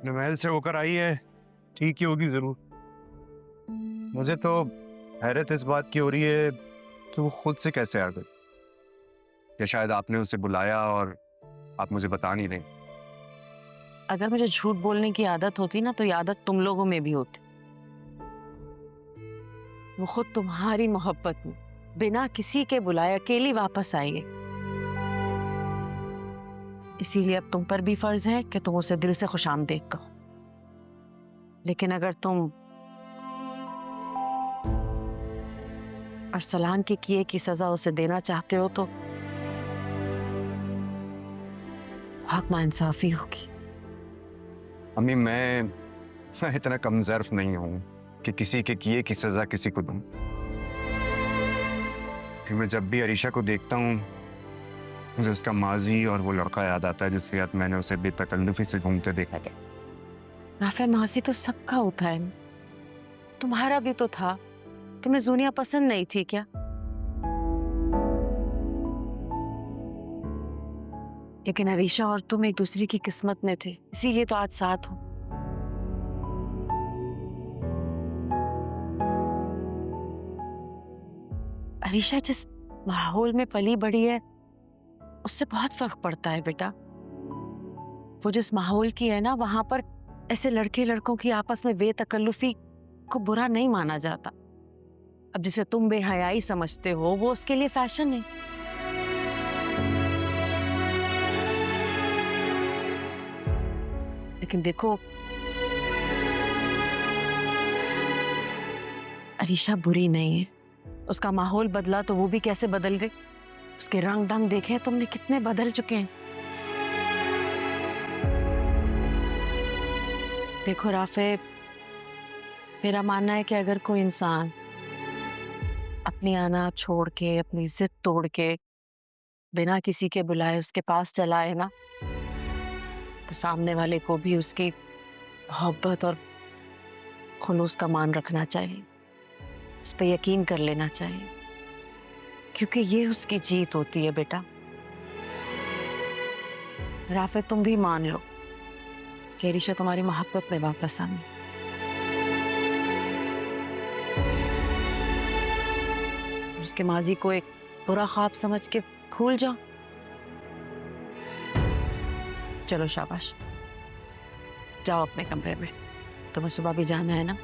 अपने महल से होकर आई है, ठीक ही होगी जरूर। मुझे तो हैरत इस बात की हो रही है कि वो खुद से कैसे आ गई। या शायद आपने उसे बुलाया और आप मुझे बता नहीं रहे। अगर मुझे झूठ बोलने की आदत होती ना, तो ये आदत तुम लोगों में भी होती। वो खुद तुम्हारी मोहब्बत में बिना किसी के बुलाए अकेली वापस आई है। इसीलिए अब तुम पर भी फर्ज है कि तुम उसे दिल से खुशामदीद कहो। लेकिन अगर तुम अरसलान के किए की सजा उसे देना चाहते हो तो बहुत नाइंसाफी होगी। अम्मी, मैं इतना कमजोर नहीं हूं कि किसी के किए की सजा किसी को दूं। कि मैं जब भी अरीशा को देखता हूं, मुझे उसका माजी और वो लड़का याद आता है जिसके साथ मैंने उसे बेतकल्लुफी से घूमते देखा था। राफे, मासी तो सबका होता है, तुम्हारा भी तो था। तुम्हें जूनिया पसंद नहीं थी क्या? लेकिन अरीशा और तुम एक दूसरे की किस्मत में थे, इसीलिए तो आज साथ हो। अरीशा जिस माहौल में पली बड़ी है उससे बहुत फर्क पड़ता है बेटा। वो जिस माहौल की है ना, वहां पर ऐसे लड़के लड़कों की आपस में बेतकल्लुफी को बुरा नहीं माना जाता। अब जिसे तुम बेहयाई समझते हो वो उसके लिए फैशन है। लेकिन देखो, अरीशा बुरी नहीं है। उसका माहौल बदला तो वो भी कैसे बदल गई। उसके रंग ढंग देखे तुमने, कितने बदल चुके हैं। देखो राफे, मेरा मानना है कि अगर कोई इंसान अपनी आना छोड़ के, अपनी जिद तोड़ के, बिना किसी के बुलाए उसके पास चला है ना, तो सामने वाले को भी उसकी मोहब्बत और खुलूस का मान रखना चाहिए। उस पर यकीन कर लेना चाहिए, क्योंकि ये उसकी जीत होती है बेटा। राफे, तुम भी मान लो कि अरीशा तुम्हारी मोहब्बत में वापस आनी। उसके माजी को एक बुरा ख्वाब समझ के भूल जाओ। चलो शाबाश, जाओ अपने कमरे में, तुम्हें सुबह भी जाना है ना।